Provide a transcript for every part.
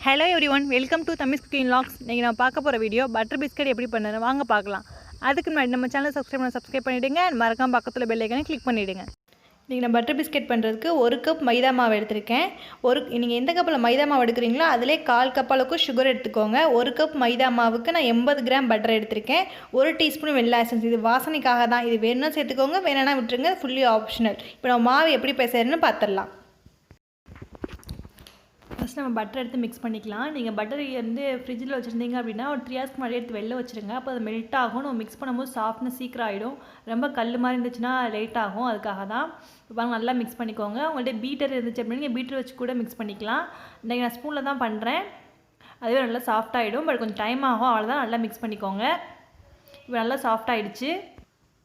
Hello everyone, welcome to Tamis Cooking Vlogs. இன்னைக்கு நான் பார்க்க போற வீடியோ பட்டர் பிஸ்கட் எப்படி பண்ணனும் வாங்க பார்க்கலாம். அதுக்கு முன்னாடி நம்ம சேனலை சப்ஸ்கிரைப் பண்ணிடுங்க and மறக்காம பக்கத்துல பெல் ஐகானை கிளிக் பண்ணிடுங்க. இன்னைக்கு நான் பட்டர் பிஸ்கட் பண்றதுக்கு 1 கப் மைதா மாவு எடுத்துர்க்கேன். நீங்க எந்த கப்ல மைதா மாவு எடுக்கறீங்களோ அதிலே 1/4 கப் அளவுக்கு சுகர் எடுத்துக்கோங்க. 1 கப் மைதா மாவுக்கு நான் 80 கிராம் பட்டர் எடுத்துர்க்கேன். 1 டீஸ்பூன் வெல்ல எசன்ஸ். இது வாசனைக்காக தான். இது வேணும்னா சேர்த்துக்கோங்க, வேணானா விட்டுருங்க. fully optional. இப்போ நம்ம மாவு எப்படி பிசைறதுன்னு பார்த்தறலாம். ஃபர்ஸ்ட் நம்ம பட்டர் எடுத்து மிக்ஸ் பண்ணிக்கலாம். நீங்கள் பட்டர் வந்து ஃப்ரிட்ஜில் வச்சுருந்தீங்க அப்படின்னா ஒரு 3 hours முன்னாடி எடுத்து வெளில வச்சுருங்க. அப்போ அது மெல்ட் ஆகும். நம்ம மிக்ஸ் பண்ணும்போது சாஃப்ட்னஸ் சீக்கிரம் ஆகிடும். ரொம்ப கல் மாதிரி இருந்துச்சுன்னா லேட் ஆகும். அதுக்காக தான் இப்போ நல்லா மிக்ஸ் பண்ணிக்கோங்க. உங்கள்கிட்ட பீட்டர் இருந்துச்சு அப்படின்னா நீங்கள் பீட்டர் வச்சு கூட மிக்ஸ் பண்ணிக்கலாம். இன்றைக்கி நான் ஸ்பூனில் தான் பண்ணுறேன். அதுவே நல்லா சாஃப்ட் ஆகிடும். பட் கொஞ்சம் டைம் ஆகும். அவ்வளோதான். நல்லா மிக்ஸ் பண்ணிக்கோங்க. இப்போ நல்லா சாஃப்ட் ஆகிடுச்சு.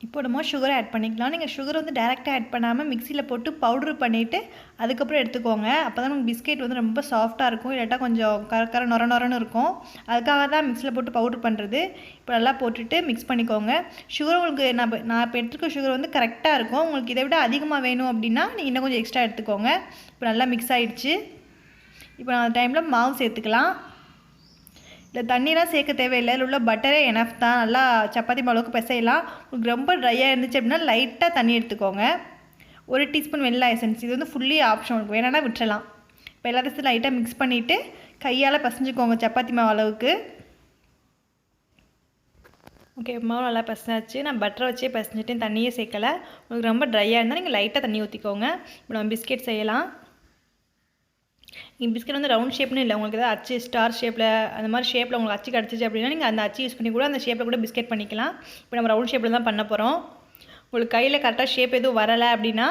இப்போ நம்ம சுகரை ஆட் பண்ணிக்கலாம். நீங்கள் சுகர் வந்து டைரெக்டாக ஆட் பண்ணாமல் மிக்சியில் போட்டு பவுட்ரு பண்ணிவிட்டு அதுக்கப்புறம் எடுத்துக்கோங்க. அப்போ தான் நமக்கு பிஸ்கெட் வந்து ரொம்ப சாஃப்டாக இருக்கும். இல்லாட்டா கொஞ்சம் கர நொரன்னு இருக்கும். அதுக்காக தான் மிக்சியில் போட்டு பவுட்ரு பண்ணுறது. இப்போ நல்லா போட்டுட்டு மிக்ஸ் பண்ணிக்கோங்க. சுகர் உங்களுக்கு நான் இப்போ எடுத்துக்க சுகர் வந்து கரெக்டாக இருக்கும். உங்களுக்கு இதை விட அதிகமாக வேணும் அப்படின்னா நீங்கள் இன்னும் கொஞ்சம் எக்ஸ்ட்ரா எடுத்துக்கோங்க. இப்போ நல்லா மிக்ஸ் ஆகிடுச்சு. இப்போ அந்த டைமில் மாவு சேர்த்துக்கலாம். இல்லை தண்ணிலாம் சேர்க்க தேவையில்லை. இதில் உள்ள பட்டரே எனஃப் தான். நல்லா சப்பாத்தி மாவுக்கு பிசையலாம். உங்களுக்கு ரொம்ப ட்ரையாக இருந்துச்சு அப்படின்னா லைட்டாக தண்ணி எடுத்துக்கோங்க. 1 டீஸ்பூன் வெல்ல எசன்ஸ். இது வந்து ஃபுல்லி ஆப்ஷன். உங்களுக்கு வேணான்னா விட்டுறலாம். இப்போ எல்லாத்தையும் லைட்டாக மிக்ஸ் பண்ணிவிட்டு கையால் பசைஞ்சுக்கோங்க சப்பாத்தி மாவு அளவுக்கு. ஓகே, மாவு நல்லா பசைஞ்சாச்சு. நான் பட்டரை வச்சே பசைஞ்சிட்டேன், தண்ணியே சேர்க்கலை. உங்களுக்கு ரொம்ப ட்ரையாக இருந்தால் நீங்கள் லைட்டாக தண்ணி ஊற்றிக்கோங்க. இப்போ நம்ம பிஸ்கெட் செய்யலாம். நீங்கள் பிஸ்கெட் வந்து ரவுண்ட் ஷேப்னு இல்லை, உங்களுக்கு ஏதாவது அச்சு ஸ்டார் ஷேப்பில் அந்த மாதிரி ஷேப்பில் உங்களுக்கு அச்சு கிடச்சிச்சு அப்படின்னா நீங்கள் அந்த அச்சு யூஸ் பண்ணி கூட அந்த ஷேப்பில் கூட பிஸ்கெட் பண்ணிக்கலாம். இப்போ நம்ம ரவுண்ட் ஷேப்பில் தான் பண்ண போகிறோம். உங்களுக்கு கையில் கரெக்டாக ஷேப் எதுவும் வரலை அப்படின்னா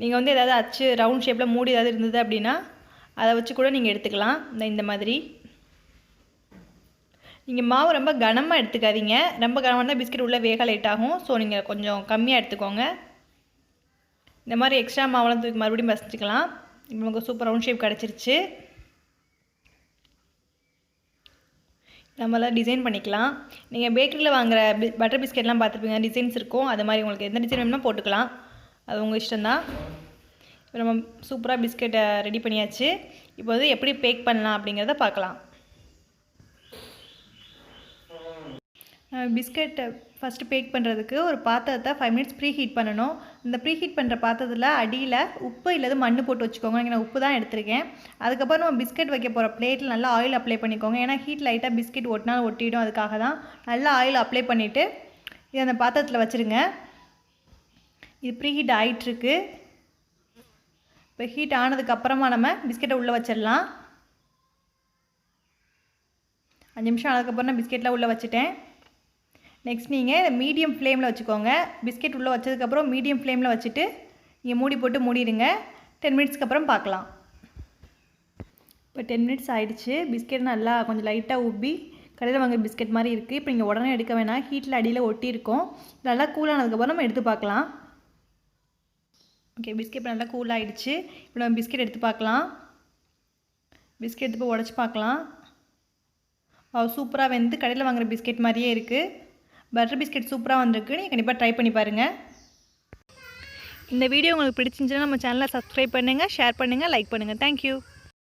நீங்கள் வந்து ஏதாவது அச்சு ரவுண்ட் ஷேப்பில் மூடி ஏதாவது இருந்தது அப்படின்னா அதை வச்சு கூட நீங்கள் எடுத்துக்கலாம். இந்த மாதிரி நீங்கள் மாவு ரொம்ப கனமாக எடுத்துக்காதீங்க. ரொம்ப கனமாக இருந்தால் பிஸ்கெட் உள்ளே வேக லேட் ஆகும். ஸோ நீங்கள் கொஞ்சம் கம்மியாக எடுத்துக்கோங்க. இந்த மாதிரி எக்ஸ்ட்ரா மாவெல்லாம் தூக்கி மறுபடியும் பசிச்சுக்கலாம். இப்போ நமக்கு சூப்பர் ரவுண்ட் ஷேப் கிடச்சிருச்சு. நம்மளாம் டிசைன் பண்ணிக்கலாம். நீங்கள் பேக்கரியில் வாங்குகிற பட்டர் பிஸ்கெட்லாம் பார்த்துருப்பீங்க, டிசைன்ஸ் இருக்கும். அது மாதிரி உங்களுக்கு எந்த டிசைன் வேணுமோ போட்டுக்கலாம். அது உங்கள் இஷ்டம்தான். இப்போ நம்ம சூப்பராக பிஸ்கெட்டை ரெடி பண்ணியாச்சு. இப்போ வந்து எப்படி பேக் பண்ணலாம் அப்படிங்கிறத பார்க்கலாம். பிஸ்கெட்டை ஃபஸ்ட்டு பேக் பண்ணுறதுக்கு ஒரு பாத்திரத்தை 5 மினிட்ஸ் ப்ரீ ஹீட் பண்ணணும். இந்த ப்ரீ ஹீட் பண்ணுற பாத்திரத்தில் அடியில் உப்பு இல்லது மண் போட்டு வச்சுக்கோங்க. நான் உப்பு தான் எடுத்திருக்கேன். அதுக்கப்புறம் நம்ம பிஸ்கெட் வைக்க போகிற பிளேட்டில் நல்லா ஆயில் அப்ளை பண்ணிக்கோங்க. ஏன்னா ஹீட் லைட்டாக பிஸ்கெட் ஒட்டினாலும் ஒட்டிடும். அதுக்காக தான் நல்லா ஆயில் அப்ளை பண்ணிவிட்டு இதை அந்த பாத்திரத்தில் வச்சுருங்க. இது ப்ரீ ஹீட் ஆகிட்டுருக்கு. இப்போ ஹீட் ஆனதுக்கப்புறமா நம்ம பிஸ்கெட்டை உள்ளே வச்சிடலாம். 5 நிமிஷம் ஆனதுக்கப்புறம் நான் பிஸ்கெட்லாம் உள்ளே வச்சுட்டேன். நெக்ஸ்ட் நீங்கள் இதை மீடியம் ஃப்ளேமில் வச்சுக்கோங்க. பிஸ்கெட் உள்ளே வச்சதுக்கப்புறம் மீடியம் ஃப்ளேமில் வச்சுட்டு நீங்கள் மூடி போட்டு மூடிடுங்க. 10 மினிட்ஸ்க்கு அப்புறம் பார்க்கலாம். இப்போ 10 மினிட்ஸ் ஆகிடுச்சு. பிஸ்கெட் நல்லா கொஞ்சம் லைட்டாக உப்பி கடையில் வாங்குற பிஸ்கெட் மாதிரி இருக்குது. இப்போ நீங்கள் உடனே எடுக்க வேணாம், ஹீட்டில் அடியில் ஒட்டி இருக்கும். நல்லா கூலானதுக்கப்புறம் நம்ம எடுத்து பார்க்கலாம். ஓகே, பிஸ்கெட் நல்லா கூல் ஆகிடுச்சு. இப்போ நம்ம பிஸ்கெட் எடுத்து பார்க்கலாம். பிஸ்கெட் எடுத்து போய் உடச்சி பார்க்கலாம். சூப்பராக வெந்து கடையில் வாங்குகிற பிஸ்கெட் மாதிரியே இருக்குது. பட்டர் பிஸ்கெட் சூப்பராக வந்திருக்கு. நீங்கள் கண்டிப்பாக ட்ரை பண்ணி பாருங்கள். இந்த வீடியோ உங்களுக்கு பிடிச்சிருந்துச்சுன்னா நம்ம சேனலை சப்ஸ்கிரைப் பண்ணுங்கள், ஷேர் பண்ணுங்கள், லைக் பண்ணுங்கள். தேங்க்யூ.